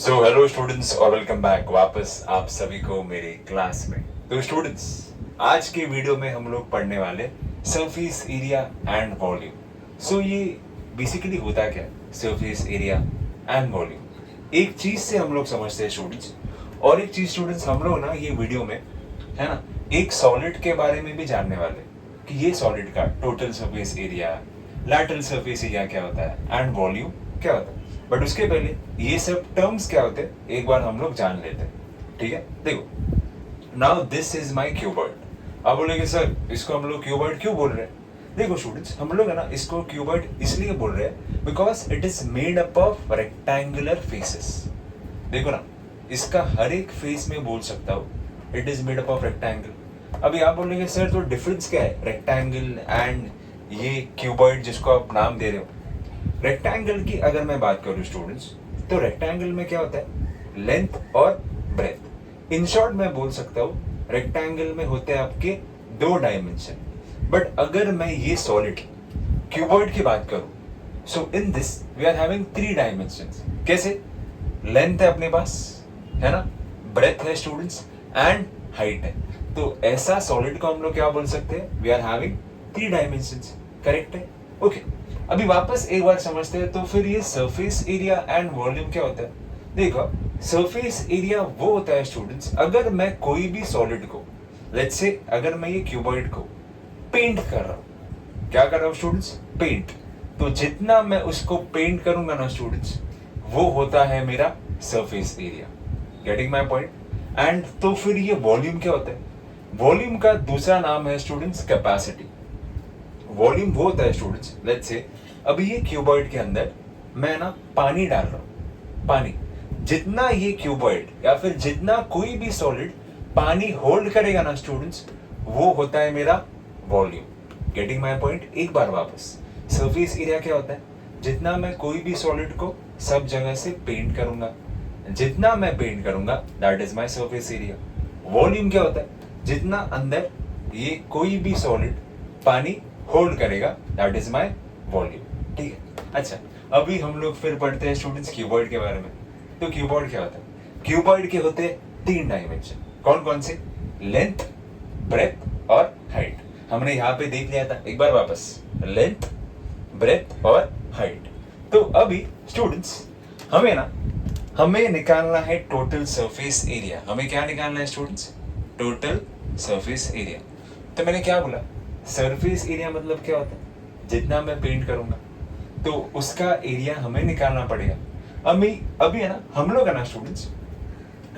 So hello students और welcome back वापस आप सभी को मेरे क्लास में। तो स्टूडेंट्स, आज के वीडियो में हम लोग पढ़ने वाले सरफेस एरिया एंड वॉल्यूम। सो ये बेसिकली होता क्या है सरफेस एरिया एंड वॉल्यूम? एक चीज से हम लोग समझते हैं स्टूडेंट्स, और एक चीज स्टूडेंट्स हम लोग ना ये वीडियो में है ना एक सॉलिड के बारे में भी जानने वाले कि ये सॉलिड का total surface area, lateral surface area क्या होता है एंड वॉल्यूम क्या होता है। बट उसके पहले ये सब टर्म्स क्या होते हैं एक बार हम लोग जान लेते हैं, ठीक है? देखो, now this is my cuboid. आप बोलेंगे सर इसको हम लोग क्यूबॉइड क्यों बोल रहे हैं? देखो स्टूडेंट्स, हम लोग है ना इसको क्यूबॉइड इसलिए बोल रहे हैं because it is made up of rectangular faces. देखो ना, इसका हर एक फेस में बोल सकता हूँ it is made up of rectangle. अभी आप बोलेंगे सर तो डिफरेंस क्या है रेक्टेंगल एंड ये क्यूबॉइड जिसको आप नाम दे रहे हो? रेक्टेंगल की अगर मैं बात करूं स्टूडेंट्स, तो रेक्टेंगल में क्या होता है लेंथ और ब्रेथ। इन शॉर्ट मैं बोल सकता हूं रेक्टेंगल में होते हैं आपके दो डायमेंशन। बट अगर मैं ये सॉलिड क्यूबॉइड की बात करूं, so in this we are having three dimensions. कैसे? लेंथ है अपने पास, है ना, ब्रेथ है स्टूडेंट्स, एंड हाइट है। तो ऐसा सॉलिड को हम लोग क्या बोल सकते हैं? We are having three dimensions. Correct है? ओके, अभी वापस एक बार समझते हैं तो फिर ये सरफेस एरिया एंड वॉल्यूम क्या होता है? देखो, सरफेस एरिया वो होता है स्टूडेंट्स अगर मैं कोई भी सॉलिड को, लेट्स से अगर मैं ये क्यूबॉइड को पेंट कर रहा हूं, क्या कर रहा हूं स्टूडेंट्स? पेंट। तो जितना मैं उसको पेंट करूंगा ना स्टूडेंट्स, वो होता है मेरा surface area. Getting my point? And तो फिर ये वॉल्यूम क्या होता है? वॉल्यूम का दूसरा नाम है स्टूडेंट्स कैपेसिटी। वॉल्यूम वो होता है स्टूडेंट्स, लेट्स से अभी ये क्यूबॉइड के अंदर मैं ना पानी डाल रहा हूं। पानी, जितना ये क्यूबॉइड या फिर जितना कोई भी सॉलिड पानी होल्ड करेगा ना स्टूडेंट्स, वो होता है मेरा वॉल्यूम। Getting my point? एक बार वापस, सरफेस एरिया क्या होता है? जितना मैं कोई भी सॉलिड को सब जगह से पेंट करूंगा, जितना मैं पेंट करूंगा that is my surface area. Volume क्या होता है? जितना अंदर ये कोई भी सॉलिड पानी होल्ड करेगा दैट इज माय वॉल्यूम। ठीक है? अच्छा, अभी हम लोग फिर पढ़ते हैं स्टूडेंट्स क्यूबॉइड के बारे में। तो क्यूबॉइड क्या होता है? क्यूबॉइड के होते हैं तीन डायमेंशन। कौन कौन से? लेंथ, ब्रेथ और हाइट। हमने यहाँ पे देख लिया था, एक बार वापस, लेंथ, ब्रेथ और हाइट। तो अभी स्टूडेंट्स हमें निकालना है टोटल सरफेस एरिया। हमें क्या निकालना है स्टूडेंट्स? Total surface area. तो मैंने क्या बोला? सरफेस एरिया मतलब क्या होता है? जितना मैं पेंट करूंगा तो उसका एरिया हमें निकालना पड़ेगा। अभी है ना हम लोग है ना स्टूडेंट्स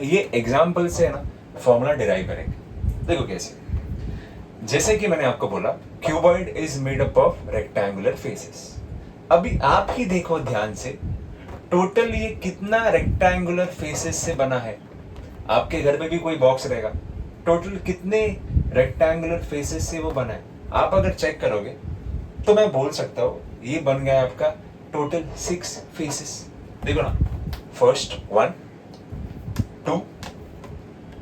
ये एग्जाम्पल से है ना फॉर्मूला डिराइव करेंगे। देखो कैसे, जैसे कि मैंने आपको बोला cuboid is made up of rectangular faces. अभी आप ही देखो ध्यान से, टोटल ये कितना रेक्टेंगुलर फेसेस से बना है? आपके घर में भी कोई बॉक्स रहेगा, टोटल कितने रेक्टेंगुलर फेसेस से वो बना है? आप अगर चेक करोगे तो मैं बोल सकता हूँ ये बन गया आपका टोटल 6 फेसेस। देखो ना, फर्स्ट 1 2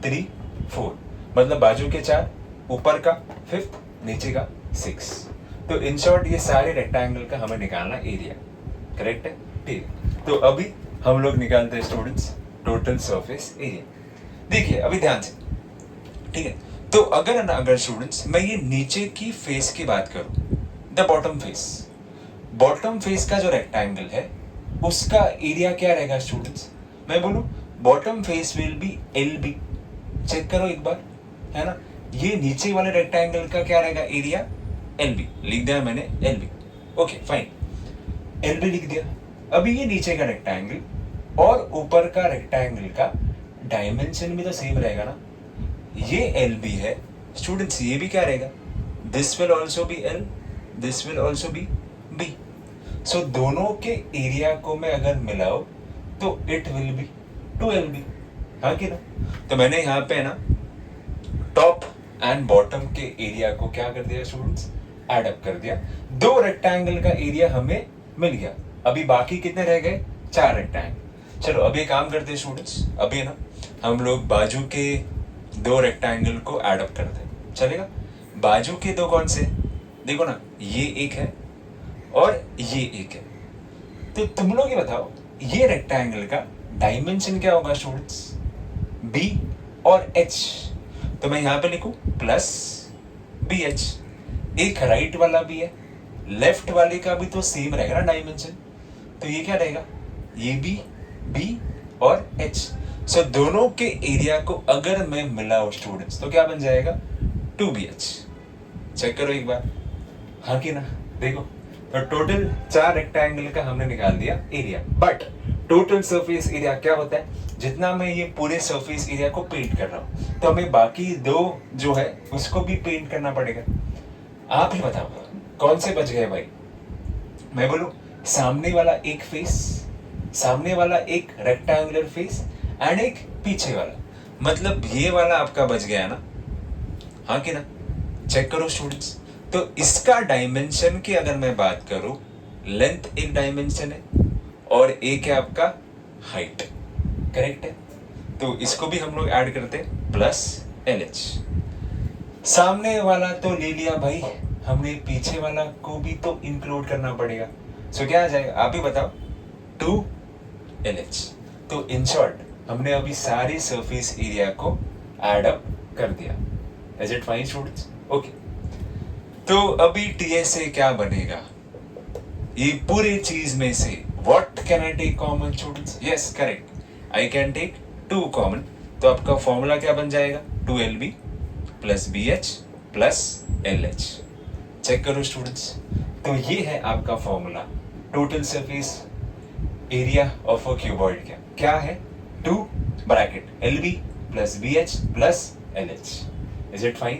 3 4, मतलब बाजू के 4, ऊपर का 5th, नीचे का 6। तो इन शॉर्ट ये सारे रेक्टेंगल का हमें निकालना एरिया। करेक्ट है? ठीक है, तो अभी हम लोग निकालते हैं स्टूडेंट्स टोटल सरफेस एरिया। देखिए अभी ध्यान से, ठीक है? तो अगर स्टूडेंट्स मैं ये नीचे की फेस की बात करूं, द बॉटम फेस का जो रेक्टेंगल है उसका एरिया क्या रहेगा स्टूडेंट्स? मैं बोलूं bottom face will be LB। Check करो एक बार, है ना, ये नीचे वाले रेक्टेंगल का क्या रहेगा एरिया? LB। लिख दिया मैंने LB। ओके फाइन, LB लिख दिया। अभी ये नीचे का रेक्टेंगल और ऊपर का रेक्टेंगल का डायमेंशन भी तो सेम रहेगा ना। ये LB है स्टूडेंट्स, ये भी क्या रहेगा? This will also be L, this will also be B। सो दोनों के एरिया को मैं अगर मिलाऊं तो इट विल बी 2LB। हाँ कि ना? तो मैंने यहाँ पे ना टॉप एंड बॉटम के एरिया को क्या कर दिया स्टूडेंट्स? एड अप कर दिया। दो रेक्टेंगल का एरिया हमें मिल गया। अभी बाकी कितने रह गए? 4 रेक्टेंगल। चलो अभी एक काम करते हैं स्टूडेंट्स, अभी ना हम लोग बाजू के 2 रेक्टेंगल को एड अप करते हैं, चलेगा? बाजू के 2 कौन से? देखो ना, ये एक है और ये एक है। तो तुम लोग ये बताओ, ये रेक्टेंगल का डायमेंशन क्या होगा स्टूडेंट्स, बी और एच, तो मैं यहां पे लिखूं प्लस बी एच। एक राइट वाला भी है, लेफ्ट वाले का भी तो सेम रहेगा ना डायमेंशन, तो ये क्या रहेगा, ये भी बी और एच। सो दोनों के एरिया को अगर मैं मिलाऊं स्टूडेंट्स तो क्या बन जाएगा, 2BH। चेक करो एक बार, हाँ कि ना, देखो तो टोटल 4 रेक्टेंगल का हमने निकाल दिया area, but total surface area क्या होता है, जितना मैं ये पूरे सरफेस एरिया को पेंट कर रहा हूं तो हमें बाकी दो जो है उसको भी पेंट करना पड़ेगा। आप ही बताओ कौन से बच गए भाई, मैं बोलूं सामने वाला एक फेस, सामने वाला एक रेक्टेंगुलर फेस एंड एक पीछे वाला, मतलब ये वाला आपका बच गया ना, हाँ कि ना। चेक करो स्टूडेंट्स, तो इसका डायमेंशन की अगर मैं बात करूं, लेंथ एक डायमेंशन है और एक है आपका हाइट, करेक्ट है, तो इसको भी हम लोग ऐड करते हैं प्लस LH। सामने वाला तो ले लिया भाई हमने, पीछे वाला को भी तो इंक्लूड करना पड़ेगा, सो क्या आ जाएगा आप ही बताओ, 2LH। तो इन शॉर्ट हमने अभी सारे सरफेस एरिया को ऐड अप कर दिया। Is it fine students, okay. तो अभी TS से क्या बनेगा, ये पूरे चीज में से what can I take common students, yes correct, I can take 2 common, तो आपका फॉर्मूला क्या बन जाएगा, 2LB plus BH plus LH। Check करो स्टूडेंट्स, तो ये है आपका formula total surface area of a cuboid, क्या है, 2 bracket LB plus BH plus LH। Is it fine,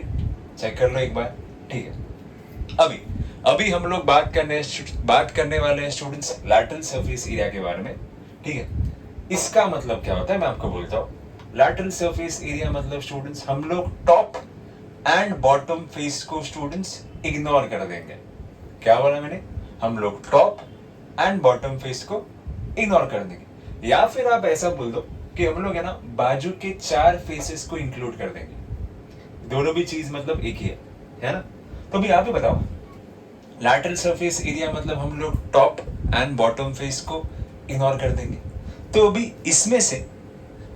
check कर लो एक बार, ठीक है। अभी हम लोग बात करने वाले हैं स्टूडेंट्स लैटरल सरफेस एरिया के बारे में, ठीक है। इसका मतलब क्या होता है मैं आपको बोलता हूँ, लैटरल सरफेस एरिया मतलब स्टूडेंट्स हम लोग टॉप एंड बॉटम फेस को स्टूडेंट्स इग्नोर कर देंगे। क्या बोला मैंने, हम लोग टॉप एंड बॉटम फेस को इग्नोर कर देंगे, या फिर आप ऐसा बोल दो कि हम लोग है ना बाजू के 4 फेसेस को इंक्लूड कर देंगे, दोनों भी चीज मतलब एक ही है ना। तो भी आप ही बताओ, लैटरल सरफेस एरिया मतलब हम लोग टॉप एंड बॉटम फेस को इग्नोर कर देंगे, तो अभी इसमें से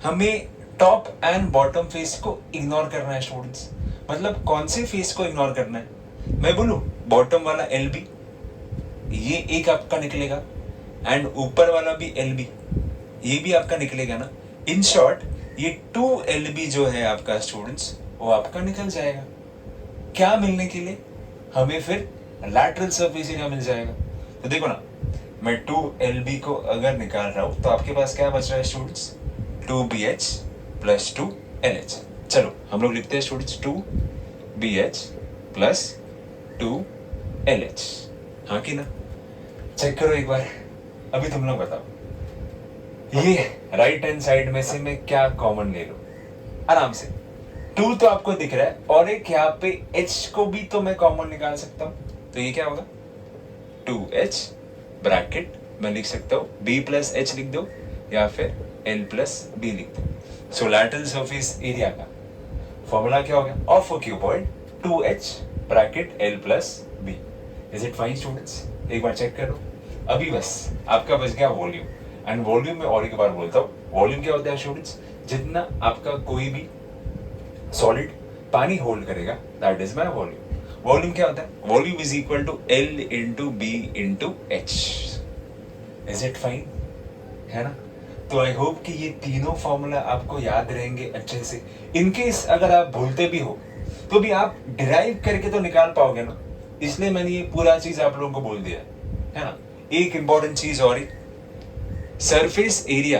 हमें टॉप एंड बॉटम फेस को इग्नोर करना है स्टूडेंट्स, मतलब कौन से फेस को इग्नोर करना है, मैं बोलूं बॉटम वाला LB, ये एक आपका निकलेगा, एंड ऊपर वाला भी LB, ये भी आपका निकलेगा ना। इन शॉर्ट ये 2LB जो है आपका स्टूडेंट्स वो आपका निकल जाएगा, क्या मिलने के लिए, हमें फिर लैटरल सरफेस एरिया मिल जाएगा। तो देखो ना, मैं 2LB को अगर निकाल रहा हूं तो आपके पास क्या बच रहा है स्टूडेंट्स, 2BH प्लस 2LH। चलो हम लोग लिखते हैं स्टूडेंट्स 2BH प्लस 2LH, हाँ कि ना। चेक करो एक बार, अभी तुम लोग बताओ ये राइट हैंड साइड में से मैं क्या कॉमन ले लूं आराम से, 2 तो आपको दिख रहा है और एक यहाँ पे H को भी तो मैं कॉमन निकाल सकता हूं, तो ये क्या होगा 2H ब्रैकेट मैं लिख सकता हूं B प्लस H लिख दो या फिर L प्लस B लिख दो। सो लैटरल सरफेस एरिया का फॉर्मूला क्या हो गया, of a cuboid 2H bracket L plus B। Is it fine students, एक बार चेक करो। अभी बस आपका बच गया वॉल्यूम, एंड वॉल्यूम में और एक बार बोलता हूँ, वॉल्यूम क्या होता है स्टूडेंट्स, जितना आपका कोई भी सॉलिड पानी होल्ड करेगा that is my volume. Volume क्या होता है, volume is equal to L into B into H। Is it fine, है ना। तो आई होप कि ये तीनों फॉर्मूला आपको याद रहेंगे अच्छे से। इनकेस अगर आप भूलते भी हो तो भी आप डिराइव करके तो निकाल पाओगे ना, इसलिए मैंने ये पूरा चीज आप लोगों को बोल दिया है ना। एक इंपॉर्टेंट चीज और ही, सरफेस एरिया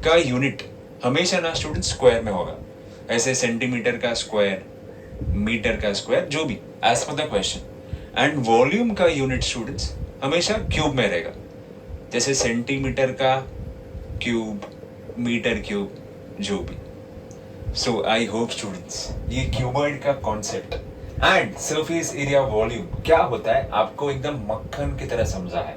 का यूनिट हमेशा ना स्टूडेंट स्क्वायर में होगा, ऐसे सेंटीमीटर का स्क्वायर, मीटर का स्क्वायर, जो भी as per the question. And volume का यूनिट स्टूडेंट्स हमेशा क्यूब में रहेगा, जैसे सेंटीमीटर का क्यूब, मीटर क्यूब, जो भी। सो आई होप स्टूडेंट्स ये क्यूबॉइड का concept and surface area volume क्या होता है आपको एकदम मक्खन की तरह समझा है।